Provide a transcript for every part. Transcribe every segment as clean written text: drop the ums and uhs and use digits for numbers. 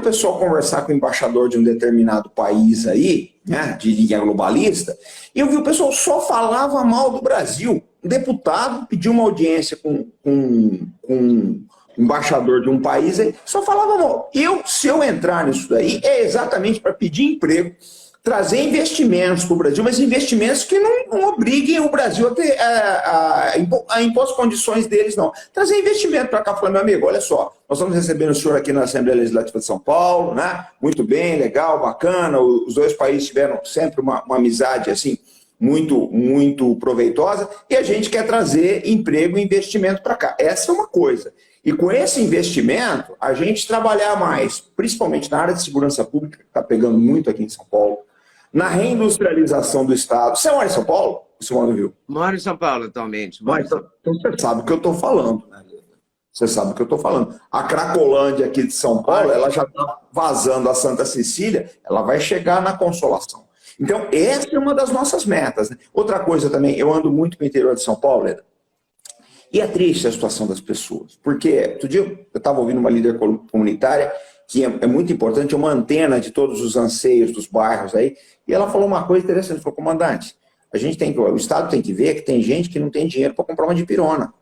o pessoal conversar com o embaixador de um determinado país aí, né, de linha globalista, e eu vi o pessoal só falava mal do Brasil. Um deputado pediu uma audiência com um embaixador de um país aí, só falava mal. Se eu entrar nisso daí, é exatamente para pedir emprego, trazer investimentos para o Brasil, mas investimentos que não obriguem o Brasil a impor as condições deles, não. Trazer investimento para cá, falando, meu amigo, olha só, nós estamos recebendo o senhor aqui na Assembleia Legislativa de São Paulo, né? Muito bem, legal, bacana, os dois países tiveram sempre uma amizade, assim, muito proveitosa, e a gente quer trazer emprego e investimento para cá. Essa é uma coisa. E com esse investimento, a gente trabalhar mais, principalmente na área de segurança pública, que está pegando muito aqui em São Paulo, na reindustrialização do Estado. Você mora em São Paulo? Você mora no Rio? Moro em São Paulo atualmente. Então você sabe o que eu estou falando, né? Você sabe o que eu estou falando. A Cracolândia aqui de São Paulo, ela já está vazando a Santa Cecília, ela vai chegar na Consolação. Então, essa é uma das nossas metas, né? Outra coisa também, eu ando muito para o interior de São Paulo, Leda, e é triste a situação das pessoas, porque outro dia eu estava ouvindo uma líder comunitária, que é muito importante, é uma antena de todos os anseios dos bairros aí, e ela falou uma coisa interessante, falou, comandante, o Estado tem que ver que tem gente que não tem dinheiro para comprar uma dipirona.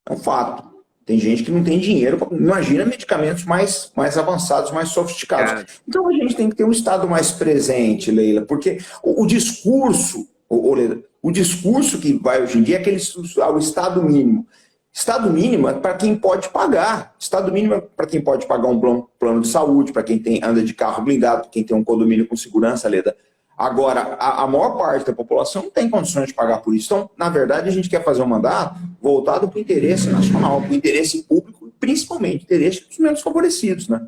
É um fato. Tem gente que não tem dinheiro, imagina medicamentos mais avançados, mais sofisticados. Então a gente tem que ter um Estado mais presente, Leila, porque o discurso, Leila, o discurso que vai hoje em dia é aquele o Estado mínimo. Estado mínimo é para quem pode pagar. Estado mínimo é para quem pode pagar um plano de saúde, para quem anda de carro blindado, para quem tem um condomínio com segurança, Leda. Agora, a maior parte da população não tem condições de pagar por isso. Então, na verdade, a gente quer fazer um mandato voltado para o interesse nacional, para o interesse público, e principalmente o interesse dos menos favorecidos, né?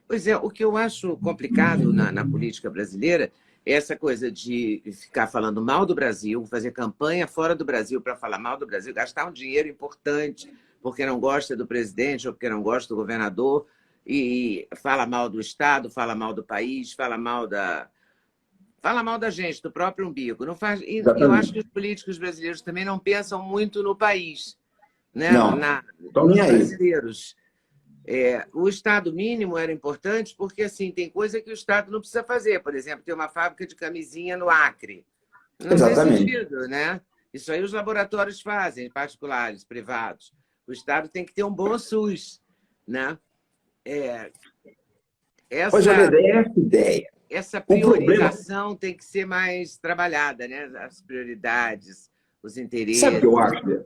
Pois é, o que eu acho complicado na política brasileira é essa coisa de ficar falando mal do Brasil, fazer campanha fora do Brasil para falar mal do Brasil, gastar um dinheiro importante porque não gosta do presidente ou porque não gosta do governador, e fala mal do Estado, fala mal do país, fala mal da gente, do próprio umbigo. Não faz, e eu acho que os políticos brasileiros também não pensam muito no país, né? Não, Nos brasileiros. O Estado mínimo era importante porque assim, tem coisa que o Estado não precisa fazer. Por exemplo, ter uma fábrica de camisinha no Acre. Não tem sentido, né? Isso aí os laboratórios fazem, particulares, privados. O Estado tem que ter um bom SUS, né? Pois é, essa ideia. Essa priorização tem que ser mais trabalhada, né? As prioridades, os interesses. Sabe o que eu acho?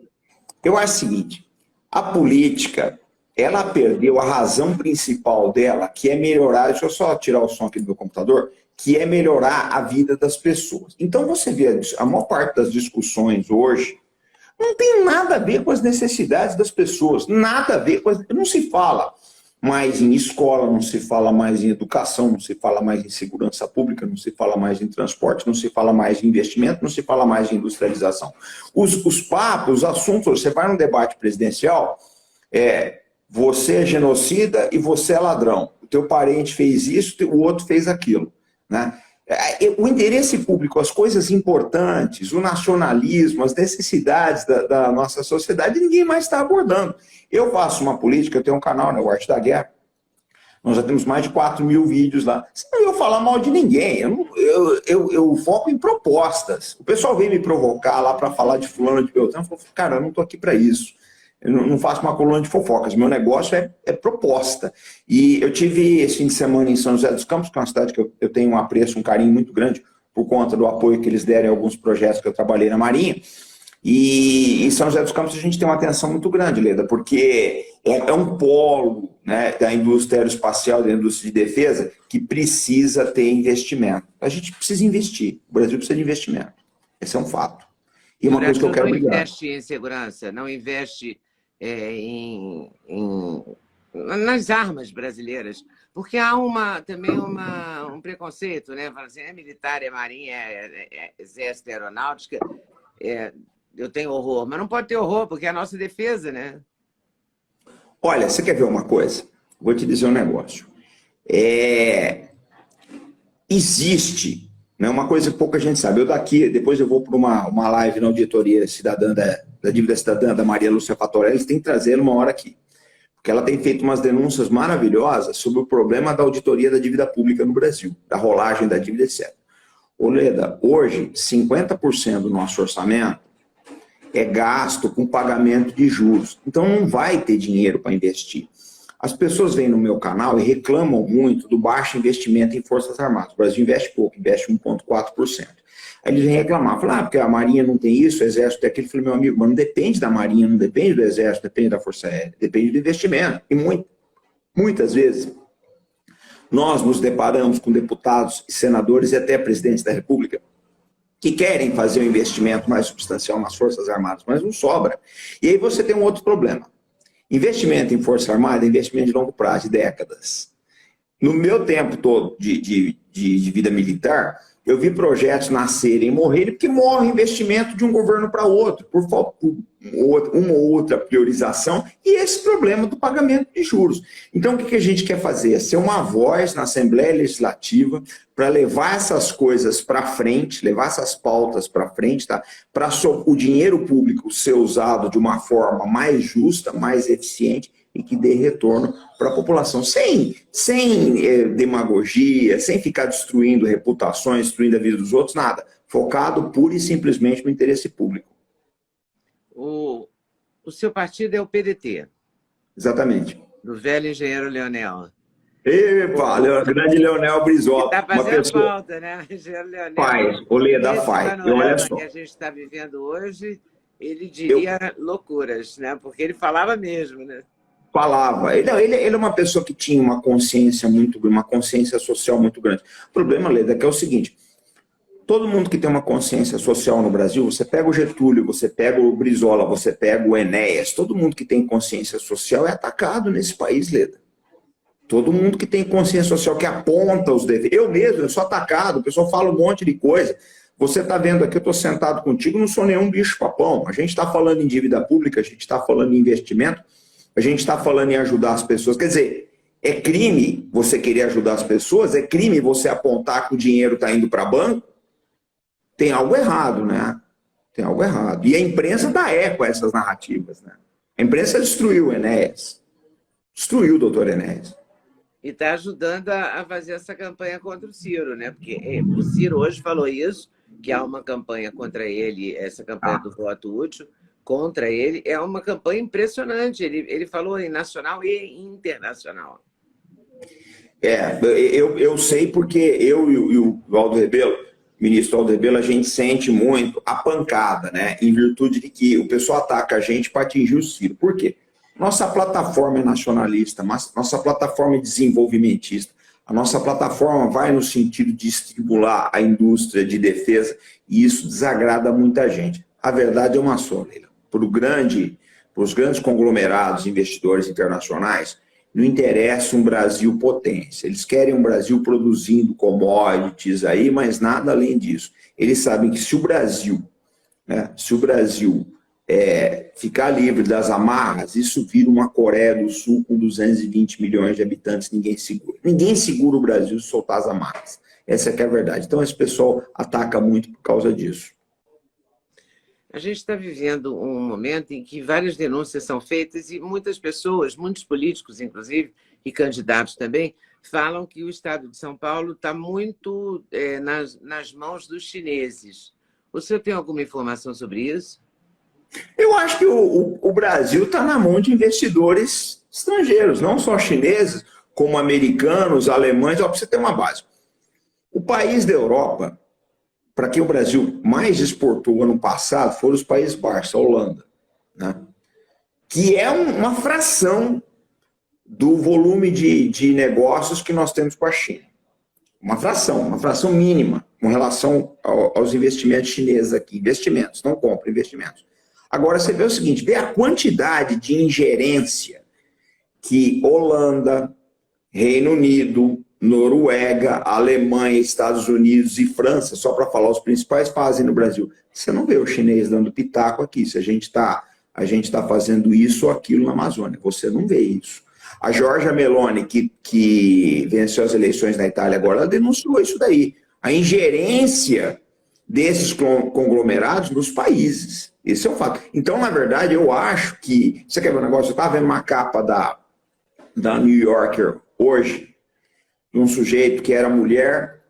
Eu acho o seguinte, a política, ela perdeu a razão principal dela, que é melhorar, deixa eu só tirar o som aqui do meu computador, que é melhorar a vida das pessoas. Então você vê, a maior parte das discussões hoje não tem nada a ver com as necessidades das pessoas, nada a ver com não se fala mais em escola, não se fala mais em educação, não se fala mais em segurança pública, não se fala mais em transporte, não se fala mais em investimento, não se fala mais em industrialização. Os papos, os assuntos, você vai num debate presidencial, você é genocida e você é ladrão. O teu parente fez isso, o outro fez aquilo, né? O interesse público, as coisas importantes, o nacionalismo, as necessidades da nossa sociedade, ninguém mais está abordando. Eu faço uma política, eu tenho um canal, né, o Arte da Guerra, nós já temos mais de 4.000 vídeos lá. Você não ia falar mal de ninguém, eu foco em propostas. O pessoal vem me provocar lá para falar de fulano de Beltrano, eu falo, cara, eu não estou aqui para isso. Eu não faço uma coluna de fofocas, meu negócio é proposta. E eu tive esse fim de semana em São José dos Campos, que é uma cidade que eu tenho um apreço, um carinho muito grande por conta do apoio que eles deram em alguns projetos que eu trabalhei na Marinha. E em São José dos Campos a gente tem uma atenção muito grande, Leda, porque é um polo, né, da indústria aeroespacial, da indústria de defesa, que precisa ter investimento. A gente precisa investir, o Brasil precisa de investimento. Esse é um fato. E uma coisa que eu quero brigar. Não investe em segurança, não investe nas armas brasileiras, porque há também um preconceito, né? Fala assim, é militar, é marinha, é exército, é aeronáutica, eu tenho horror, mas não pode ter horror, porque é a nossa defesa, né? Olha, você quer ver uma coisa? Vou te dizer um negócio. Existe, né, uma coisa que pouca gente sabe. Depois eu vou para uma live na auditoria cidadã da dívida cidadã da Maria Lúcia Fatorelli, eles têm que trazer uma hora aqui. porque ela tem feito umas denúncias maravilhosas sobre o problema da auditoria da dívida pública no Brasil, da rolagem da dívida, etc. Ô Leda, hoje, 50% do nosso orçamento é gasto com pagamento de juros. Então, não vai ter dinheiro para investir. As pessoas vêm no meu canal e reclamam muito do baixo investimento em Forças Armadas. O Brasil investe pouco, investe 1,4%. Aí eles vêm reclamar, falam, porque a Marinha não tem isso, o Exército tem aquilo. Eu falei, meu amigo, mas não depende da Marinha, não depende do Exército, depende da Força Aérea, depende do investimento. E muitas vezes nós nos deparamos com deputados e senadores e até presidentes da República que querem fazer um investimento mais substancial nas Forças Armadas, mas não sobra. E aí você tem um outro problema. Investimento em Força Armada é investimento de longo prazo, de décadas. No meu tempo todo de vida militar, eu vi projetos nascerem e morrerem porque morre investimento de um governo para outro, por uma ou outra priorização, e esse problema do pagamento de juros. Então, o que a gente quer fazer? É ser uma voz na Assembleia Legislativa para levar essas coisas para frente, levar essas pautas para frente, tá? Para o dinheiro público ser usado de uma forma mais justa, mais eficiente, e que dê retorno para a população, sem demagogia, sem ficar destruindo reputações, destruindo a vida dos outros, nada. Focado pura e simplesmente no interesse público. O seu partido é o PDT. Exatamente. Do velho engenheiro Leonel. Epa, grande Leonel Brizola. Está fazendo falta, né? Engenheiro Leonel. Faz, Oleda faz. E olha só. Que a gente está vivendo hoje, ele diria loucuras, né? Porque ele falava mesmo, né? Falava. Ele é uma pessoa que tinha uma consciência social muito grande. O problema, Leda, é que é o seguinte: todo mundo que tem uma consciência social no Brasil, você pega o Getúlio, você pega o Brizola, você pega o Enéas, todo mundo que tem consciência social é atacado nesse país, Leda. Todo mundo que tem consciência social, que aponta os deveres. Eu sou atacado, o pessoal fala um monte de coisa. Você está vendo aqui, eu estou sentado contigo, não sou nenhum bicho-papão. A gente está falando em dívida pública, a gente está falando em investimento, a gente está falando em ajudar as pessoas. Quer dizer, é crime você querer ajudar as pessoas? É crime você apontar que o dinheiro está indo para banco? Tem algo errado, né? Tem algo errado. E a imprensa dá eco a essas narrativas, né? A imprensa destruiu o Enéas. Destruiu o doutor Enéas. E está ajudando a fazer essa campanha contra o Ciro, né? Porque o Ciro hoje falou isso, que há uma campanha contra ele, essa campanha do voto útil, contra ele, é uma campanha impressionante. Ele falou em nacional e internacional. Eu sei porque eu e o Aldo Rebelo, ministro Aldo Rebelo, a gente sente muito a pancada, né? Em virtude de que o pessoal ataca a gente para atingir o Ciro. Por quê? Nossa plataforma é nacionalista, nossa plataforma é desenvolvimentista, a nossa plataforma vai no sentido de estimular a indústria de defesa, e isso desagrada muita gente. A verdade é uma só, Leila. Para os grandes conglomerados investidores internacionais, não interessa um Brasil potência. Eles querem um Brasil produzindo commodities aí, mas nada além disso. Eles sabem que se o Brasil ficar livre das amarras, isso vira uma Coreia do Sul com 220 milhões de habitantes, ninguém segura. Ninguém segura o Brasil se soltar as amarras. Essa é que é a verdade. Então esse pessoal ataca muito por causa disso. A gente está vivendo um momento em que várias denúncias são feitas e muitas pessoas, muitos políticos, inclusive, e candidatos também, falam que o Estado de São Paulo está muito nas mãos dos chineses. O senhor tem alguma informação sobre isso? Eu acho que o Brasil está na mão de investidores estrangeiros, não só chineses, como americanos, alemães. Para você ter uma base. O país da Europa, para quem o Brasil mais exportou ano passado, foram os Países Baixos, a Holanda, né? Que é uma fração do volume de negócios que nós temos com a China. Uma fração mínima com relação aos investimentos chineses aqui. Investimentos, não compra, investimentos. Agora, você vê o seguinte, vê a quantidade de ingerência que Holanda, Reino Unido, Noruega, Alemanha, Estados Unidos e França, só para falar os principais, fazem no Brasil. Você não vê o chinês dando pitaco aqui, se a gente tá fazendo isso ou aquilo na Amazônia. Você não vê isso. A Giorgia Meloni, que venceu as eleições na Itália agora, ela denunciou isso daí. A ingerência desses conglomerados nos países. Esse é o fato. Então, na verdade, eu acho que... Você quer ver um negócio? Eu estava vendo uma capa da New Yorker hoje, de um sujeito que era mulher,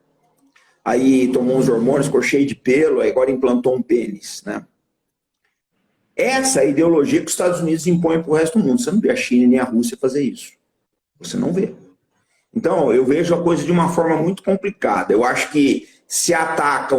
aí tomou uns hormônios, ficou cheio de pelo, aí agora implantou um pênis, né? Essa é a ideologia que os Estados Unidos impõem para o resto do mundo. Você não vê a China nem a Rússia fazer isso. Você não vê. Então, eu vejo a coisa de uma forma muito complicada. Eu acho que se ataca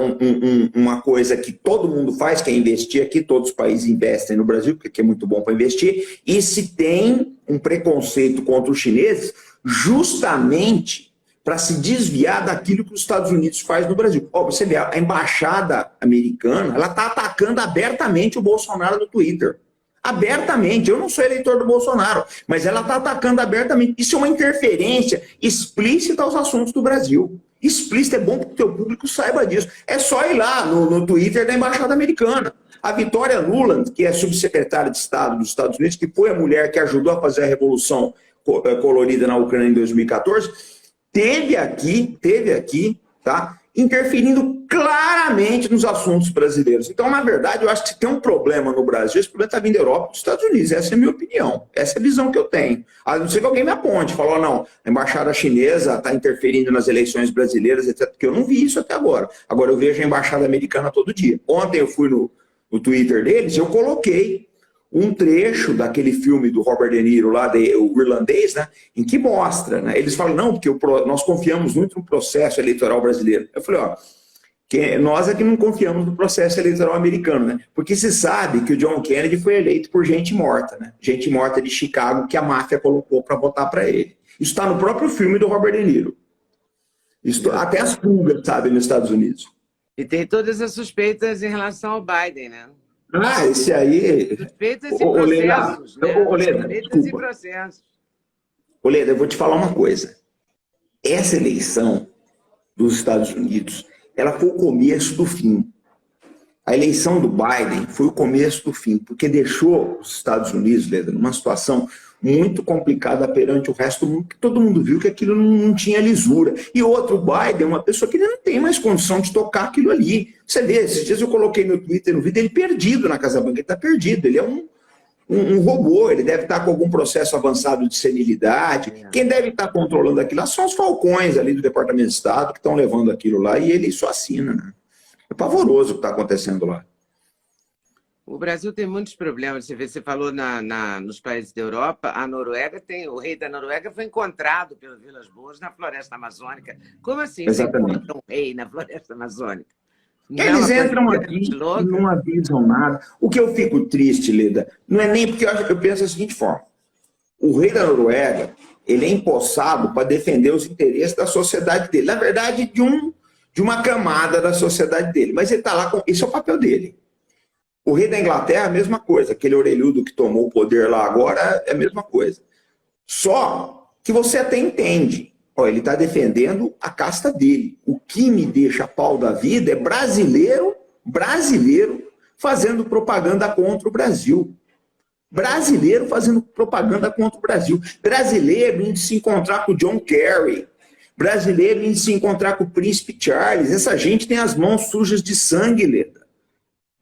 uma coisa que todo mundo faz, que é investir aqui, todos os países investem no Brasil, porque aqui é muito bom para investir, e se tem um preconceito contra os chineses, justamente para se desviar daquilo que os Estados Unidos faz no Brasil. Ó, você vê, a embaixada americana, ela está atacando abertamente o Bolsonaro no Twitter. Abertamente. Eu não sou eleitor do Bolsonaro, mas ela está atacando abertamente. Isso é uma interferência explícita aos assuntos do Brasil. Explícita, é bom que o teu público saiba disso. É só ir lá no Twitter da embaixada americana. A Victoria Nuland, que é subsecretária de Estado dos Estados Unidos, que foi a mulher que ajudou a fazer a Revolução Colorida na Ucrânia em 2014, teve aqui, tá, interferindo claramente nos assuntos brasileiros. Então, na verdade, eu acho que se tem um problema no Brasil, esse problema está vindo da Europa e dos Estados Unidos. Essa é a minha opinião. Essa é a visão que eu tenho. A não ser que alguém me aponte, falou, não, a embaixada chinesa está interferindo nas eleições brasileiras, etc. Porque eu não vi isso até agora. Agora eu vejo a embaixada americana todo dia. Ontem eu fui no Twitter deles e eu coloquei um trecho daquele filme do Robert De Niro lá, o Irlandês, né, em que mostra, né, eles falam, não, porque nós confiamos muito no processo eleitoral brasileiro. Eu falei, ó, nós é que não confiamos no processo eleitoral americano, né, porque se sabe que o John Kennedy foi eleito por gente morta, né, gente morta de Chicago que a máfia colocou para votar para ele. Isso está no próprio filme do Robert De Niro. Isso, até as pulgas, sabe, nos Estados Unidos. E tem todas as suspeitas em relação ao Biden, né? Ah, esse aí... Suspeitas e processos, né? Suspeitas e processos. Oleda, eu vou te falar uma coisa. Essa eleição dos Estados Unidos, ela foi o começo do fim. A eleição do Biden foi o começo do fim, porque deixou os Estados Unidos, Leda, numa situação muito complicada perante o resto do mundo, que todo mundo viu que aquilo não tinha lisura. E outro, o Biden é uma pessoa que ele não tem mais condição de tocar aquilo ali. Você vê, esses dias eu coloquei no Twitter, no vídeo, ele perdido na Casa Branca, ele está perdido, ele é um robô, ele deve estar com algum processo avançado de senilidade. Quem deve estar controlando aquilo são os falcões ali do Departamento de Estado que estão levando aquilo lá e ele só assina, né? É pavoroso o que está acontecendo lá. O Brasil tem muitos problemas. Você falou nos países da Europa, a Noruega tem, o rei da Noruega foi encontrado pelo Vilas Boas na floresta amazônica. Como assim você encontra um rei na floresta amazônica? Eles entram aqui e não avisam nada. O que eu fico triste, Leda, não é nem porque eu penso da seguinte forma. O rei da Noruega, ele é empossado para defender os interesses da sociedade dele. Na verdade, de uma camada da sociedade dele. Mas ele está lá, esse é o papel dele. O rei da Inglaterra, a mesma coisa. Aquele orelhudo que tomou o poder lá agora, é a mesma coisa. Só que você até entende. Ó, ele está defendendo a casta dele. O que me deixa pau da vida é brasileiro fazendo propaganda contra o Brasil. Brasileiro fazendo propaganda contra o Brasil. Brasileiro indo se encontrar com o John Kerry. Brasileiro indo se encontrar com o Príncipe Charles. Essa gente tem as mãos sujas de sangue, Leda.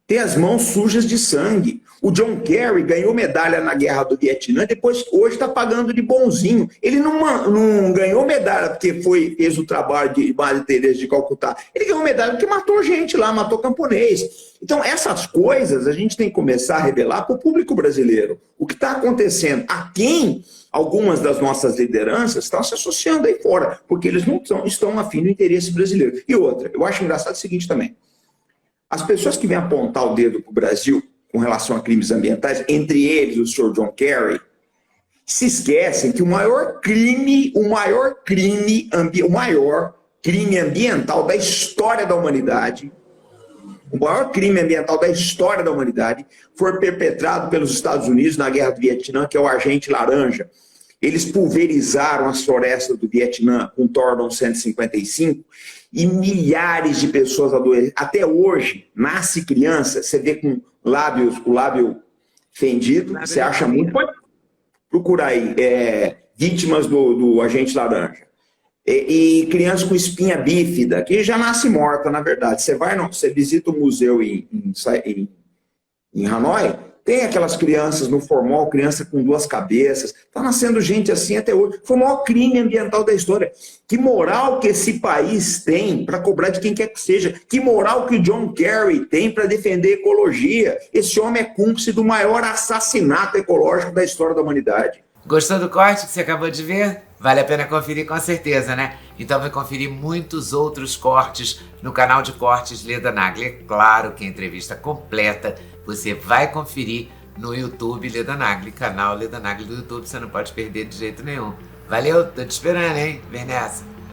Tem as mãos sujas de sangue. O John Kerry ganhou medalha na Guerra do Vietnã, depois hoje está pagando de bonzinho. Ele não ganhou medalha porque fez o trabalho de Madre Teresa de Calcutá. Ele ganhou medalha porque matou gente lá, matou camponês. Então, essas coisas a gente tem que começar a revelar para o público brasileiro. O que está acontecendo? A quem algumas das nossas lideranças estão se associando aí fora, porque eles não estão afim do interesse brasileiro. E outra, eu acho engraçado o seguinte também. As pessoas que vêm apontar o dedo para o Brasil com relação a crimes ambientais, entre eles o senhor John Kerry, se esquecem que o maior crime ambiental da história da humanidade, foi perpetrado pelos Estados Unidos na Guerra do Vietnã, que é o Agente Laranja. Eles pulverizaram as florestas do Vietnã com Tordon 155 e milhares de pessoas adoeceram. Até hoje, nasce criança, você vê com o lábio fendido, você acha muito. Pode procurar aí, vítimas do Agente Laranja. E criança com espinha bífida, que já nasce morta, na verdade. Você visita o museu em Hanoi, Tem aquelas crianças no formal, criança com duas cabeças. Está nascendo gente assim até hoje. Foi o maior crime ambiental da história. Que moral que esse país tem para cobrar de quem quer que seja? Que moral que o John Kerry tem para defender a ecologia? Esse homem é cúmplice do maior assassinato ecológico da história da humanidade. Gostou do corte que você acabou de ver? Vale a pena conferir com certeza, né? Então vai conferir muitos outros cortes no canal de cortes Leda Nagli. É claro que a entrevista completa você vai conferir no YouTube Leda Nagli, canal Leda Nagli do YouTube, você não pode perder de jeito nenhum. Valeu, tô te esperando, hein? Vem nessa!